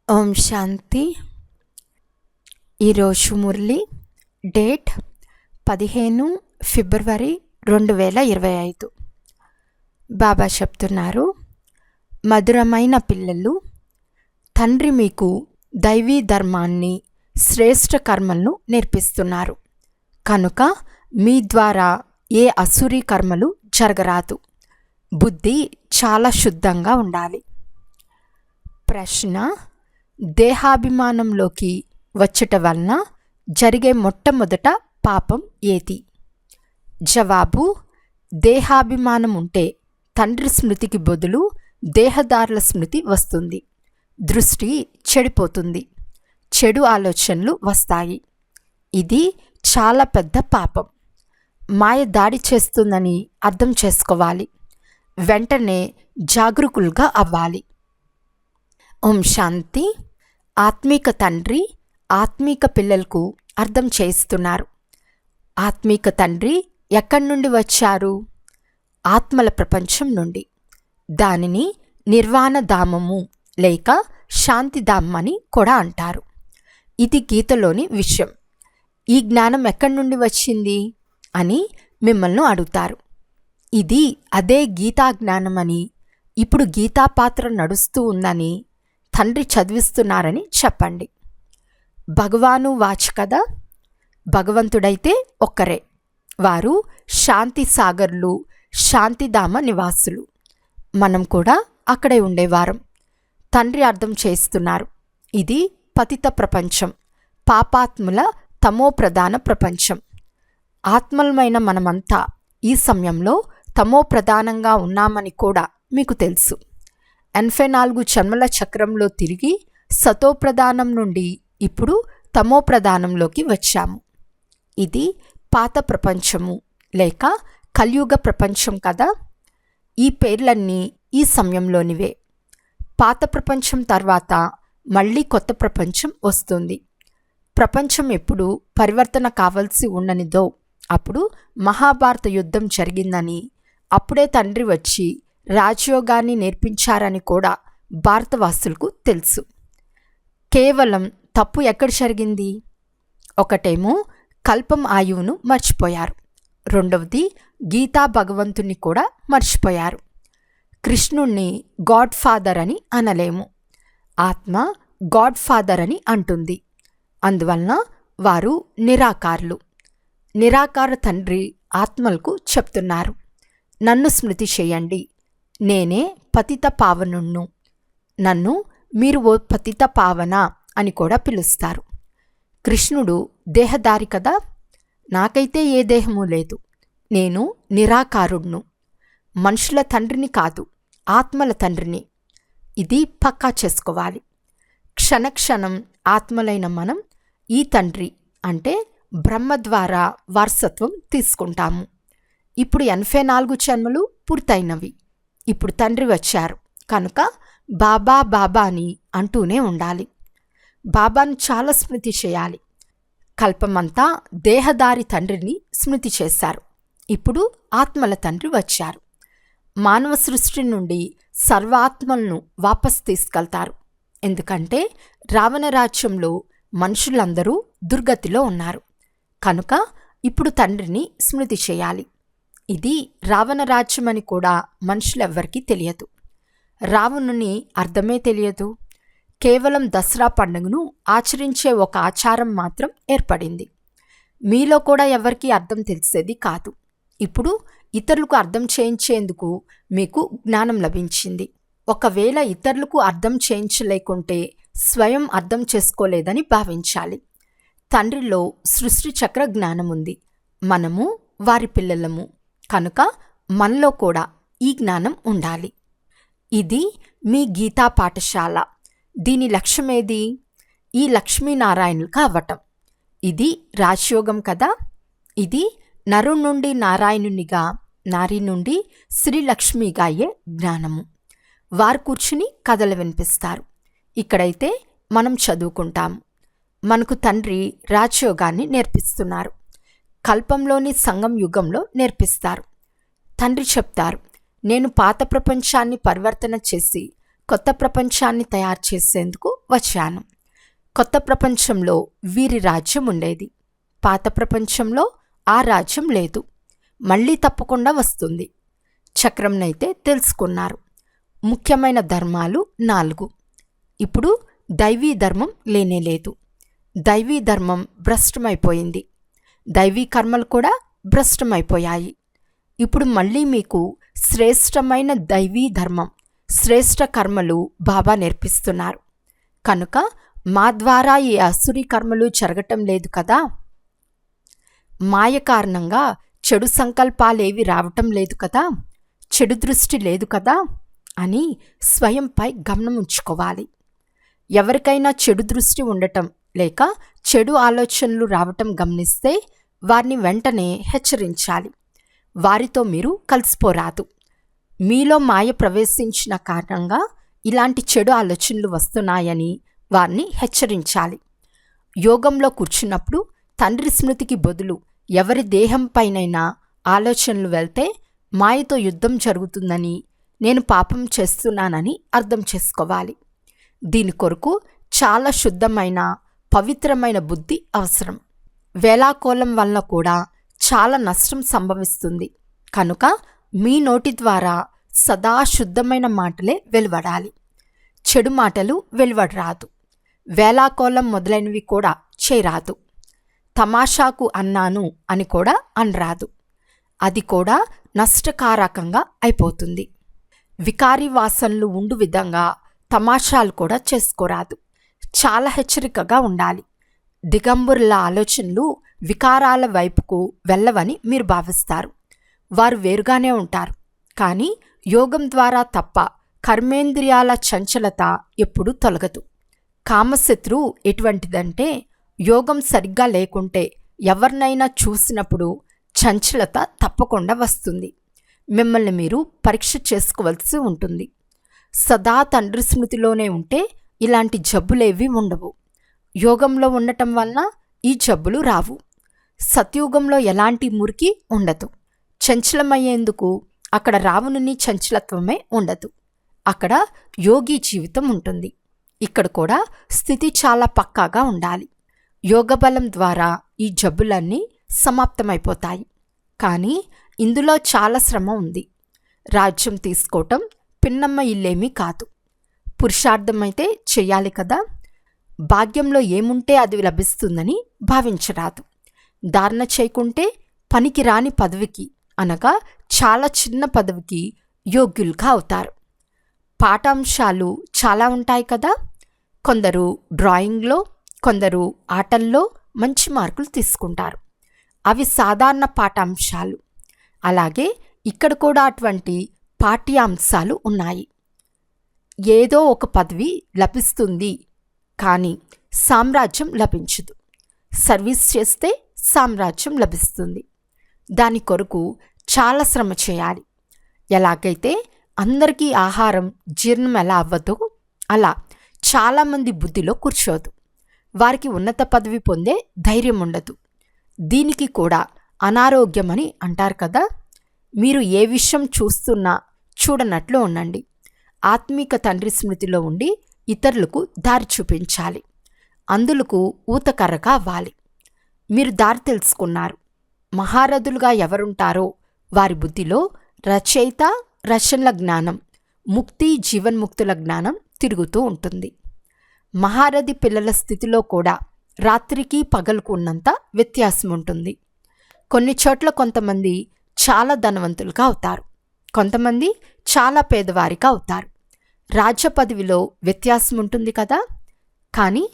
ఓం శాంతి. ఈరోజు మురళి డేట్ 15 ఫిబ్రవరి 2025. బాబా చెప్తున్నారు, మధురమైన పిల్లలు, తండ్రి మీకు దైవీ ధర్మాన్ని, శ్రేష్ఠ కర్మలను నేర్పిస్తున్నారు. కనుక మీ ద్వారా ఏ అసురీ కర్మలు జరగరాదు. బుద్ధి చాలా శుద్ధంగా ఉండాలి. ప్రశ్న: దేహాభిమానంలోకి వచ్చట వలన జరిగే మొట్టమొదట పాపం ఏది? జవాబు: దేహాభిమానం ఉంటే తండ్రి స్మృతికి బదులు దేహదారుల స్మృతి వస్తుంది. దృష్టి చెడిపోతుంది, చెడు ఆలోచనలు వస్తాయి. ఇది చాలా పెద్ద పాపం. మాయ దాడి చేస్తుందని అర్థం చేసుకోవాలి. వెంటనే జాగరూకులుగా అవ్వాలి. ఓం శాంతి. ఆత్మీక తండ్రి ఆత్మీక పిల్లలకు అర్థం చేస్తున్నారు. ఆత్మీక తండ్రి ఎక్కడి నుండి వచ్చారు? ఆత్మల ప్రపంచం నుండి. దానిని నిర్వాణ ధామము లేక శాంతిధామం అని కూడా అంటారు. ఇది గీతలోని విషయం. ఈ జ్ఞానం ఎక్కడి నుండి వచ్చింది అని మిమ్మల్ని అడుగుతారు. ఇది అదే గీతా జ్ఞానమని, ఇప్పుడు గీతా పాత్ర నడుస్తూ ఉందని తండ్రి చదివిస్తున్నారని చెప్పండి. భగవాను వాచ్ కదా. భగవంతుడైతే ఒక్కరే. వారు శాంతి సాగర్లు, శాంతిధామ నివాసులు. మనం కూడా అక్కడే ఉండేవారం. తండ్రి అర్థం చేస్తున్నారు, ఇది పతిత ప్రపంచం, పాపాత్ముల తమో ప్రధాన ప్రపంచం. ఆత్మలమైన మనమంతా ఈ సమయంలో తమో ప్రధానంగా ఉన్నామని కూడా మీకు తెలుసు. 84 జన్మల చక్రంలో తిరిగి సతోప్రధానం నుండి ఇప్పుడు తమో ప్రధానంలోకి వచ్చాము. ఇది పాత ప్రపంచము లేక కలియుగ ప్రపంచం కదా. ఈ పేర్లన్నీ ఈ సమయంలోనివే. పాత ప్రపంచం తర్వాత మళ్ళీ కొత్త ప్రపంచం వస్తుంది. ప్రపంచం ఎప్పుడు పరివర్తన కావలసి ఉండనిదో అప్పుడు మహాభారత యుద్ధం జరిగిందని, అప్పుడే తండ్రి వచ్చి రాజయోగాన్ని నేర్పించారని కూడా భారతవాసులకు తెలుసు. కేవలం తప్పు ఎక్కడ జరిగింది? ఒకటేమో కల్పం ఆయువును మర్చిపోయారు. రెండవది గీతా భగవంతుని కూడా మర్చిపోయారు. కృష్ణుణ్ణి గాడ్ ఫాదర్ అని అనలేము. ఆత్మ గాడ్ ఫాదర్ అని అంటుంది. అందువలన వారు నిరాకారులు. నిరాకార తండ్రి ఆత్మలకు చెప్తున్నారు, నన్ను స్మృతి చేయండి, నేనే పతిత పావనుణ్ణు. నన్ను మీరు ఓ పతిత పావన అని కూడా పిలుస్తారు. కృష్ణుడు దేహదారి కదా. నాకైతే ఏ దేహము లేదు. నేను నిరాకారుణ్ణు. మనుషుల తండ్రిని కాదు, ఆత్మల తండ్రిని. ఇది పక్కా చేసుకోవాలి. క్షణక్షణం ఆత్మలైన మనం ఈ తండ్రి అంటే బ్రహ్మ ద్వారా వారసత్వం తీసుకుంటాము. ఇప్పుడు 84 జన్మలు పూర్తయినవి. ఇప్పుడు తండ్రి వచ్చారు కనుక బాబా బాబా అని అంటూనే ఉండాలి. బాబాను చాలా స్మృతి చేయాలి. కల్పమంతా దేహదారి తండ్రిని స్మృతి చేశారు. ఇప్పుడు ఆత్మల తండ్రి వచ్చారు. మానవ సృష్టి నుండి సర్వాత్మలను వాపస్ తీసుకెళ్తారు. ఎందుకంటే రావణ రాజ్యంలో మనుషులందరూ దుర్గతిలో ఉన్నారు. కనుక ఇప్పుడు తండ్రిని స్మృతి చేయాలి. ఇది రావణ రాజ్యం అని కూడా మనుషులెవ్వరికీ తెలియదు. రావణుని అర్థమే తెలియదు. కేవలం దసరా పండుగను ఆచరించే ఒక ఆచారం మాత్రం ఏర్పడింది. మీలో కూడా ఎవరికీ అర్థం తెలిసేది కాదు. ఇప్పుడు ఇతరులకు అర్థం చేయించేందుకు మీకు జ్ఞానం లభించింది. ఒకవేళ ఇతరులకు అర్థం చేయించలేకుంటే స్వయం అర్థం చేసుకోలేదని భావించాలి. తండ్రిలో సృష్టి చక్ర జ్ఞానం ఉంది. మనము వారి పిల్లలము కనుక మనలో కూడా ఈ జ్ఞానం ఉండాలి. ఇది మీ గీతా పాఠశాల. దీని లక్ష్యమేది? ఈ లక్ష్మీనారాయణులు కావటం. ఇది రాజయోగం కదా. ఇది నరు నుండి నారాయణునిగా, నారి నుండి శ్రీలక్ష్మిగా అయ్యే జ్ఞానము. వారు కూర్చుని కథలు వినిపిస్తారు. ఇక్కడైతే మనం చదువుకుంటాము. మనకు తండ్రి రాజయోగాన్ని నేర్పిస్తున్నారు. కల్పంలోని సంగం యుగంలో నేర్పిస్తారు. తండ్రి చెప్తారు, నేను పాత ప్రపంచాన్ని పరివర్తన చేసి కొత్త ప్రపంచాన్ని తయారు చేసేందుకు వచ్చాను. కొత్త ప్రపంచంలో వీరి రాజ్యం ఉండేది. పాత ప్రపంచంలో ఆ రాజ్యం లేదు. మళ్ళీ తప్పకుండా వస్తుంది. చక్రంనైతే తెలుసుకున్నారు. ముఖ్యమైన ధర్మాలు 4. ఇప్పుడు దైవీ ధర్మం లేనేలేదు. దైవీ ధర్మం భ్రష్టమైపోయింది. దైవీ కర్మలు కూడా భ్రష్టమైపోయాయి. ఇప్పుడు మళ్ళీ మీకు శ్రేష్టమైన దైవీ ధర్మం, శ్రేష్ట కర్మలు బాబా నేర్పిస్తున్నారు. కనుక మా ద్వారా ఈ అసురీ కర్మలు జరగటం లేదు కదా, మాయ కారణంగా చెడు సంకల్పాలేవి రావటం లేదు కదా, చెడు దృష్టి లేదు కదా అని స్వయంపై గమనం ఉంచుకోవాలి. ఎవరికైనా చెడు దృష్టి ఉండటం లేక చెడు ఆలోచనలు రావటం గమనిస్తే వారిని వెంటనే హెచ్చరించాలి. వారితో మీరు కలిసిపోరాదు. మీలో మాయ ప్రవేశించిన కారణంగా ఇలాంటి చెడు ఆలోచనలు వస్తున్నాయని వారిని హెచ్చరించాలి. యోగంలో కూర్చున్నప్పుడు తండ్రి స్మృతికి బదులు ఎవరి దేహంపైనైనా ఆలోచనలు వెళ్తే మాయతో యుద్ధం జరుగుతుందని, నేను పాపం చేస్తున్నానని అర్థం చేసుకోవాలి. దీని కొరకు చాలా శుద్ధమైన పవిత్రమైన బుద్ధి అవసరం. వేలాకోలం వల్ల కూడా చాలా నష్టం సంభవిస్తుంది. కనుక మీ నోటి ద్వారా సదా శుద్ధమైన మాటలే వెలువడాలి. చెడు మాటలు వెలువడరాదు. వేలాకోలం మొదలైనవి కూడా చేయరాదు. తమాషాకు అన్నాను అని కూడా అనరాదు. అది కూడా నష్టకారకంగా అయిపోతుంది. వికారి వాసనలు ఉండు విధంగా తమాషాలు కూడా చేసుకోరాదు. చాలా హెచ్చరికగా ఉండాలి. దిగంబరుల ఆలోచనలు వికారాల వైపుకు వెళ్ళవని మీరు భావిస్తారు. వారు వేరుగానే ఉంటారు. కానీ యోగం ద్వారా తప్ప కర్మేంద్రియాల చంచలత ఎప్పుడూ తొలగదు. కామశత్రువు ఎటువంటిదంటే యోగం సరిగ్గా లేకుంటే ఎవరినైనా చూసినప్పుడు చంచలత తప్పకుండా వస్తుంది. మిమ్మల్ని మీరు పరీక్ష చేసుకోవలసి ఉంటుంది. సదా తండ్రి స్మృతిలోనే ఉంటే ఇలాంటి జబ్బులేవి ఉండవు. యోగంలో ఉండటం వలన ఈ జబ్బులు రావు. సత్యుగంలో ఎలాంటి మురికి ఉండదు. చంచలమయ్యేందుకు అక్కడ రావణుని చంచలత్వమే ఉండదు. అక్కడ యోగి జీవితం ఉంటుంది. ఇక్కడ కూడా స్థితి చాలా పక్కాగా ఉండాలి. యోగబలం ద్వారా ఈ జబ్బులన్నీ సమాప్తమైపోతాయి. కానీ ఇందులో చాలా శ్రమ ఉంది. రాజ్యం తీసుకోవటం పిన్నమ్మ ఇల్లేమీ కాదు. పురుషార్థమైతే చెయ్యాలి కదా. భాగ్యంలో ఏముంటే అది లభిస్తుందని భావించరాదు. ధారణ చేయకుంటే పనికి రాని పదవికి అనగా చాలా చిన్న పదవికి యోగ్యులుగా అవుతారు. పాఠాంశాలు చాలా ఉంటాయి కదా. కొందరు డ్రాయింగ్లో, కొందరు ఆటల్లో మంచి మార్కులు తీసుకుంటారు. అవి సాధారణ పాఠాంశాలు. అలాగే ఇక్కడ కూడా అటువంటి పాఠ్యాంశాలు ఉన్నాయి. ఏదో ఒక పదవి లభిస్తుంది, కానీ సామ్రాజ్యం లభించదు. సర్వీస్ చేస్తే సామ్రాజ్యం లభిస్తుంది. దాని కొరకు చాలా శ్రమ చేయాలి. ఎలాగైతే అందరికీ ఆహారం జీర్ణం ఎలా అవ్వదో అలా చాలామంది బుద్ధిలో కూర్చోదు. వారికి ఉన్నత పదవి పొందే ధైర్యం ఉండదు. దీనికి కూడా అనారోగ్యమని అంటారు కదా. మీరు ఏ విషయం చూస్తున్నా చూడనట్లు ఉండండి. ఆత్మీక తండ్రి స్మృతిలో ఉండి ఇతరులకు దారి చూపించాలి. అందులకు ఊతకర్రగా అవ్వాలి. మీరు దారి తెలుసుకున్నారు. మహారథులుగా ఎవరుంటారో వారి బుద్ధిలో రచయిత, రచనల జ్ఞానం, ముక్తి, జీవన్ముక్తుల జ్ఞానం తిరుగుతూ ఉంటుంది. మహారథి పిల్లల స్థితిలో కూడా రాత్రికి పగలుకు ఉన్నంత వ్యత్యాసం ఉంటుంది. కొన్ని చోట్ల కొంతమంది చాలా ధనవంతులుగా అవుతారు, కొంతమంది చాలా పేదవారిగా అవుతారు. రాజ్య పదవిలో వ్యత్యాసం ఉంటుంది కదా. కానీ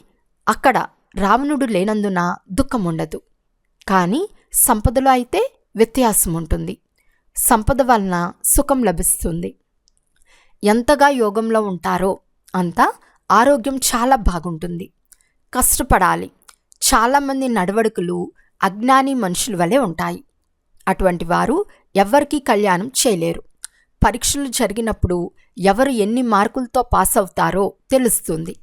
అక్కడ రావణుడు లేనందున దుఃఖం ఉండదు. కానీ సంపదలో అయితే వ్యత్యాసం ఉంటుంది. సంపద వలన సుఖం లభిస్తుంది. ఎంతగా యోగంలో ఉంటారో అంత ఆరోగ్యం చాలా బాగుంటుంది. కష్టపడాలి. చాలామంది నడవడికలు అజ్ఞాని మనుషుల వలె ఉంటాయి. అటువంటి వారు ఎవ్వరికీ కళ్యాణం చేయలేరు. పరీక్షలు జరిగినప్పుడు ఎవరు ఎన్ని మార్కులతో పాస్ అవుతారో తెలుస్తుంది.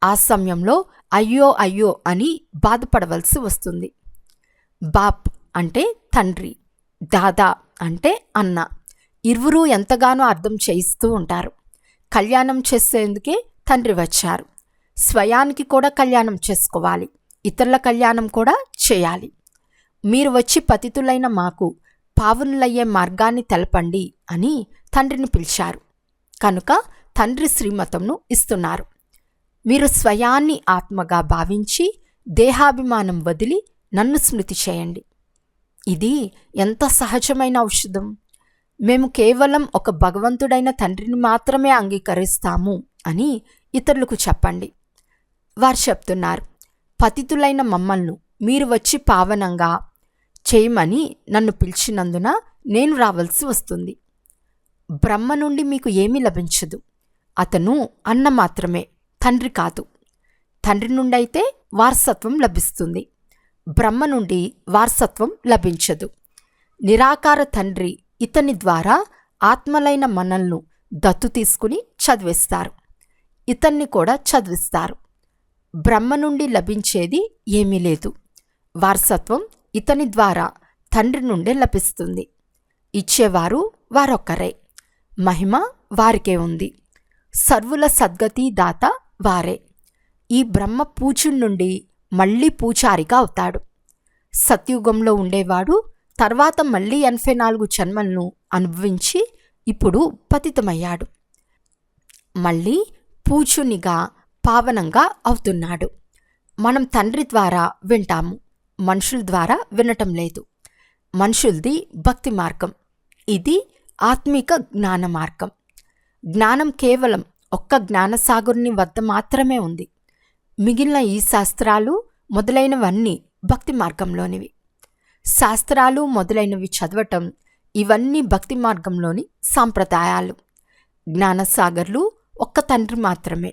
ఆ సమయంలో అయ్యో అయ్యో అని బాధపడవలసి వస్తుంది. బాప్ అంటే తండ్రి, దాదా అంటే అన్న, ఇరువురూ ఎంతగానో అర్థం చేయిస్తూ ఉంటారు. కళ్యాణం చేసేందుకే తండ్రి వచ్చారు. స్వయానికి కూడా కళ్యాణం చేసుకోవాలి, ఇతరుల కళ్యాణం కూడా చేయాలి. మీరు వచ్చి పతితులైన మాకు పావనులయ్యే మార్గాన్ని తెలపండి అని తండ్రిని పిలిచారు. కనుక తండ్రి శ్రీమతంను ఇస్తున్నారు. మీరు స్వయాన్ని ఆత్మగా భావించి దేహాభిమానం వదిలి నన్ను స్మృతి చేయండి. ఇది ఎంత సహజమైన ఔషధం. మేము కేవలం ఒక భగవంతుడైన తండ్రిని మాత్రమే అంగీకరిస్తాము అని ఇతరులకు చెప్పండి. వారు చెప్తున్నారు, పతితులైన మమ్మల్ని మీరు వచ్చి పావనంగా చేయమని నన్ను పిలిచినందున నేను రావాల్సి వస్తుంది. బ్రహ్మ నుండి మీకు ఏమీ లభించదు. అతను అన్న మాత్రమే, తండ్రి కాదు. తండ్రి నుండి అయితే వారసత్వం లభిస్తుంది, బ్రహ్మ నుండి వారసత్వం లభించదు. నిరాకార తండ్రి ఇతని ద్వారా ఆత్మలైన మనల్ని దత్తు తీసుకుని చదివిస్తారు, ఇతన్ని కూడా చదివిస్తారు. బ్రహ్మ నుండి లభించేది ఏమీ లేదు. వారసత్వం ఇతని ద్వారా తండ్రి నుండే లభిస్తుంది. ఇచ్చేవారు వారొక్కరే, మహిమ వారికే ఉంది. సర్వుల సద్గతి దాత వారే. ఈ బ్రహ్మ పూజుడి నుండి మళ్ళీ పూజారిగా అవుతాడు. సత్యుగంలో ఉండేవాడు తర్వాత మళ్ళీ 84 జన్మలను అనుభవించి ఇప్పుడు పతితమయ్యాడు. మళ్ళీ పూజునిగా పావనంగా అవుతున్నాడు. మనం తండ్రి ద్వారా వింటాము, మనుషుల ద్వారా వినటం లేదు. మనుషులది భక్తి మార్గం, ఇది ఆత్మిక జ్ఞాన మార్గం. జ్ఞానం కేవలం ఒక్క జ్ఞానసాగరుని వద్ద మాత్రమే ఉంది. మిగిలిన ఈ శాస్త్రాలు మొదలైనవన్నీ భక్తి మార్గంలోనివి. శాస్త్రాలు మొదలైనవి చదవటం ఇవన్నీ భక్తి మార్గంలోని సాంప్రదాయాలు. జ్ఞానసాగర్లు ఒక్క తండ్రి మాత్రమే.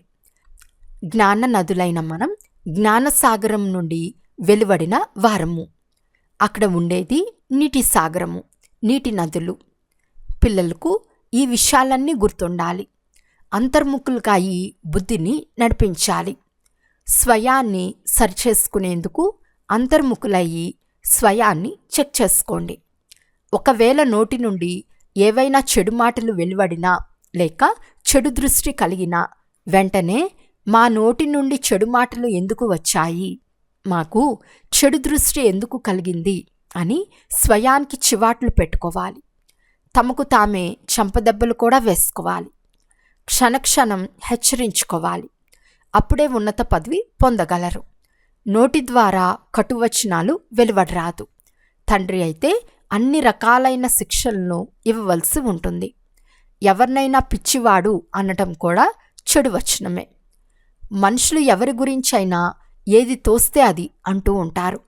జ్ఞాన నదులైన మనం జ్ఞానసాగరం నుండి వెలువడిన వారము. అక్కడ ఉండేది నీటి సాగరము, నీటి నదులు. పిల్లలకు ఈ విషయాలన్నీ గుర్తుండాలి. అంతర్ముఖులుగా ఈ బుద్ధిని నడిపించాలి. స్వయాన్ని సరిచేసుకునేందుకు అంతర్ముఖులయ్యి స్వయాన్ని చెక్ చేసుకోండి. ఒకవేళ నోటి నుండి ఏవైనా చెడు మాటలు వెలువడినా లేక చెడు దృష్టి కలిగినా వెంటనే మా నోటి నుండి చెడు మాటలు ఎందుకు వచ్చాయి, మాకు చెడు దృష్టి ఎందుకు కలిగింది అని స్వయానికి చివాట్లు పెట్టుకోవాలి. తమకు తామే చంపదెబ్బలు కూడా వేసుకోవాలి. క్షణక్షణం హెచ్చరించుకోవాలి. అప్పుడే ఉన్నత పదవి పొందగలరు. నోటి ద్వారా కటువచనాలు వెలువడరాదు. తండ్రి అయితే అన్ని రకాలైన శిక్షలను ఇవ్వవలసి ఉంటుంది. ఎవరినైనా పిచ్చివాడు అనటం కూడా చెడు వచనమే. మనుషులు ఎవరి గురించైనా ఏది తోస్తే అది అంటూ ఉంటారు.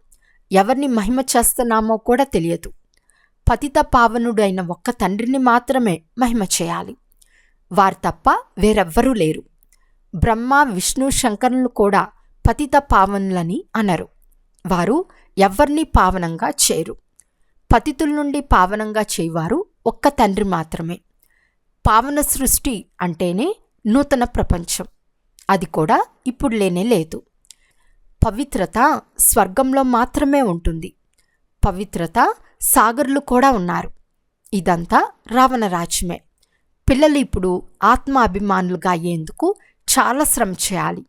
ఎవరిని మహిమ చేస్తున్నామో కూడా తెలియదు. పతిత పావనుడైన ఒక్క తండ్రిని మాత్రమే మహిమ చేయాలి. వారు తప్ప వేరెవ్వరూ లేరు. బ్రహ్మ విష్ణు శంకరులు కూడా పతిత పావనులని అనరు. వారు ఎవ్వరినీ పావనంగా చేయరు. పతితుల నుండి పావనంగా చేయవారు ఒక్క తండ్రి మాత్రమే. పావన సృష్టి అంటేనే నూతన ప్రపంచం. అది కూడా ఇప్పుడు లేనే లేదు. పవిత్రత స్వర్గంలో మాత్రమే ఉంటుంది. పవిత్రత సాగర్లు కూడా ఉన్నారు. ఇదంతా రావణ రాజ్యమే. పిల్లలు ఇప్పుడు ఆత్మ అభిమానులుగా అయ్యేందుకు చాలా శ్రమ చేయాలి.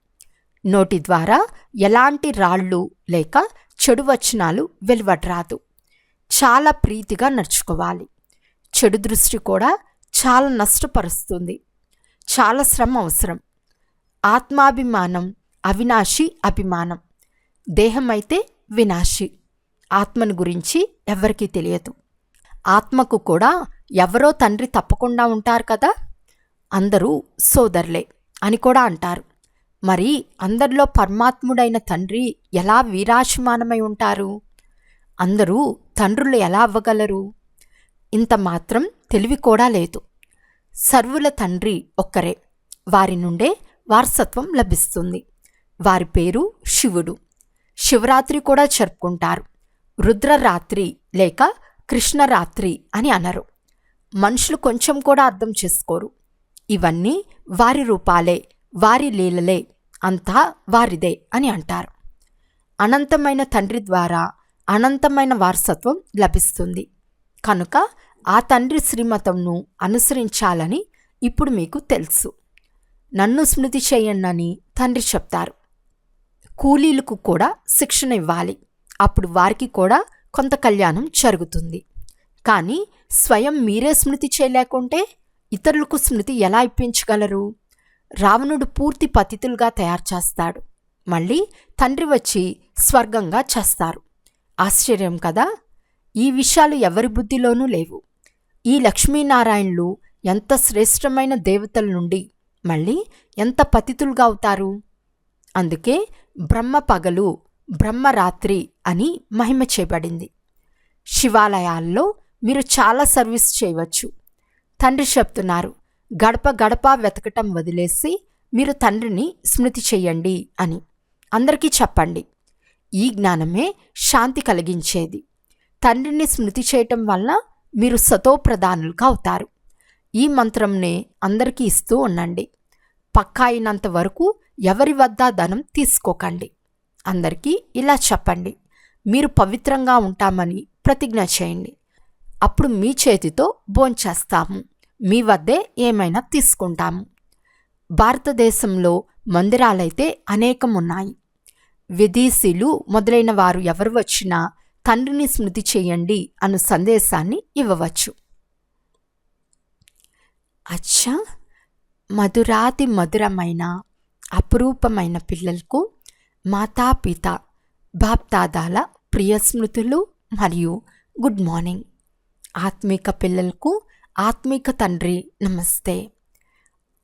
నోటి ద్వారా ఎలాంటి రాళ్ళు లేక చెడు వచనాలు వెలువడరాదు. చాలా ప్రీతిగా నడుచుకోవాలి. చెడు దృష్టి కూడా చాలా నష్టపరుస్తుంది. చాలా శ్రమ అవసరం. ఆత్మాభిమానం అవినాశి అభిమానం. దేహమైతే వినాశి. ఆత్మను గురించి ఎవరికీ తెలియదు. ఆత్మకు కూడా ఎవరో తండ్రి తప్పకుండా ఉంటారు కదా. అందరూ సోదరులే అని కూడా అంటారు. మరి అందరిలో పరమాత్ముడైన తండ్రి ఎలా వీరాశమానమై ఉంటారు? అందరూ తండ్రులు ఎలా అవ్వగలరు? ఇంత మాత్రం తెలివి కూడా లేదు. సర్వుల తండ్రి ఒక్కరే. వారి నుండే వారసత్వం లభిస్తుంది. వారి పేరు శివుడు. శివరాత్రి కూడా జరుపుకుంటారు. రుద్రరాత్రి లేక కృష్ణరాత్రి అని అనరు. మనుషులు కొంచెం కూడా అర్థం చేసుకోరు. ఇవన్నీ వారి రూపాలే, వారి లీలలే, అంతా వారిదే అని అంటారు. అనంతమైన తండ్రి ద్వారా అనంతమైన వారసత్వం లభిస్తుంది. కనుక ఆ తండ్రి శ్రీమతంను అనుసరించాలని ఇప్పుడు మీకు తెలుసు. నన్ను స్మృతి చేయండి తండ్రి చెప్తారు. కూలీలకు కూడా శిక్షణ ఇవ్వాలి, అప్పుడు వారికి కూడా కొంత కళ్యాణం జరుగుతుంది. కానీ స్వయం మీరే స్మృతి చేయలేకుంటే ఇతరులకు స్మృతి ఎలా ఇప్పించగలరు? రావణుడు పూర్తి పతితులుగా తయారు చేస్తాడు, మళ్ళీ తండ్రి వచ్చి స్వర్గంగా చేస్తారు. ఆశ్చర్యం కదా! ఈ విషయాలు ఎవరి బుద్ధిలోనూ లేవు. ఈ లక్ష్మీనారాయణులు ఎంత శ్రేష్టమైన దేవతల నుండి మళ్ళీ ఎంత పతితులుగా అవుతారు. అందుకే బ్రహ్మ పగలు బ్రహ్మ రాత్రి అని మహిమ చేయబడింది. శివాలయాల్లో మీరు చాలా సర్వీస్ చేయవచ్చు. తండ్రి చెప్తున్నారు, గడప గడప వెతకటం వదిలేసి మీరు తండ్రిని స్మృతి చెయ్యండి అని అందరికీ చెప్పండి. ఈ జ్ఞానమే శాంతి కలిగించేది. తండ్రిని స్మృతి చేయటం వల్ల మీరు సతోప్రధానులుగా అవుతారు. ఈ మంత్రంనే అందరికీ ఇస్తూ ఉండండి. పక్కా అయినంత వరకు ఎవరి వద్ద ధనం తీసుకోకండి. అందరికీ ఇలా చెప్పండి, మీరు పవిత్రంగా ఉంటామని ప్రతిజ్ఞ చేయండి. అప్పుడు మీ చేతితో భోంచేస్తాము, మీ వద్దే ఏమైనా తీసుకుంటాము. భారతదేశంలో మందిరాలైతే అనేకం ఉన్నాయి. విదేశీయులు మొదలైన వారు ఎవరు వచ్చినా తండ్రిని స్మృతి చేయండి అను సందేశాన్ని ఇవ్వవచ్చు. అచ్చా, మధురాతి మధురమైన అపురూపమైన పిల్లలకు మాతాపిత బాప్దాదాల ప్రియ స్మృతులు మరియు గుడ్ మార్నింగ్. ఆత్మిక పిల్లలకు ఆత్మిక తండ్రి నమస్తే.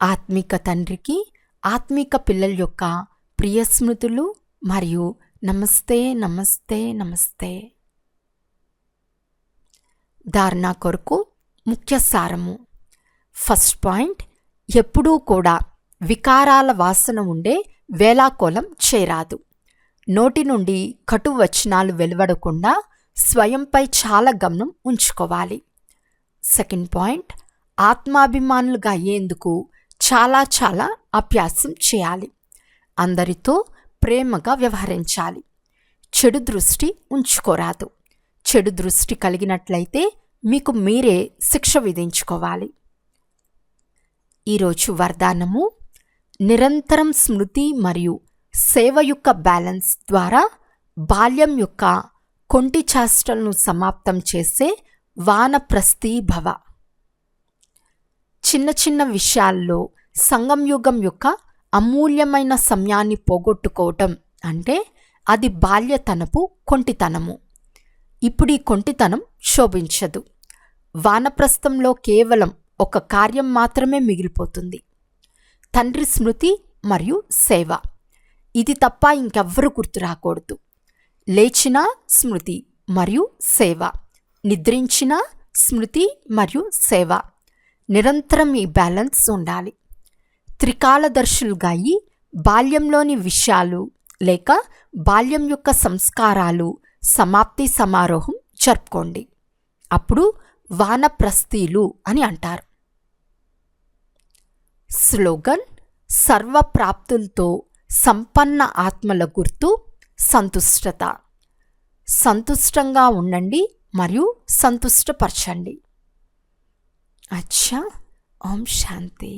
ఆత్మిక తండ్రికి ఆత్మిక పిల్లల యొక్క ప్రియ స్మృతులు మరియు నమస్తే నమస్తే నమస్తే. ధారణ కొరకు ముఖ్య సారము. ఫస్ట్ పాయింట్, ఎప్పుడూ కూడా వికారాల వాసన ఉండే వేలాకోలం చేయరాదు. నోటి నుండి కటు వచనాలు వెలువడకుండా స్వయంపై చాలా గమనం ఉంచుకోవాలి. సెకండ్ పాయింట్, ఆత్మాభిమానులుగా అయ్యేందుకు చాలా చాలా అభ్యాసం చేయాలి. అందరితో ప్రేమగా వ్యవహరించాలి. చెడు దృష్టి ఉంచుకోరాదు. చెడు దృష్టి కలిగినట్లయితే మీకు మీరే శిక్ష విధించుకోవాలి. ఈరోజు వరదానము, నిరంతరం స్మృతి మరియు సేవ యొక్క బ్యాలెన్స్ ద్వారా బాల్యం యొక్క కొంటి చేష్టలను సమాప్తం చేసే వానప్రస్థీ భవ. చిన్న చిన్న విషయాల్లో సంగంయుగం యొక్క అమూల్యమైన సమయాన్ని పోగొట్టుకోవటం అంటే అది బాల్యతనపు కొంటితనము. ఇప్పుడు ఈ కొంటితనం శోభించదు. వానప్రస్థంలో కేవలం ఒక కార్యం మాత్రమే మిగిలిపోతుంది, తండ్రి స్మృతి మరియు సేవ. ఇది తప్ప ఇంకెవ్వరూ గుర్తు రాకూడదు. లేచిన స్మృతి మరియు సేవ, నిద్రించిన స్మృతి మరియు సేవ. నిరంతరం ఈ బ్యాలెన్స్ ఉండాలి. త్రికాలదర్శులుగా అయి బాల్యంలోని విషయాలు లేక బాల్యం యొక్క సంస్కారాలు సమాప్తి సమారోహం జరుపుకోండి. అప్పుడు వానప్రస్థీలు అని అంటారు. స్లోగన్, సర్వప్రాప్తులతో సంపన్న ఆత్మల గుర్తు సంతుష్టత. సంతుష్టంగా ఉండండి మరియు సంతుష్టపరచండి. అచ్చా, ఓం శాంతి.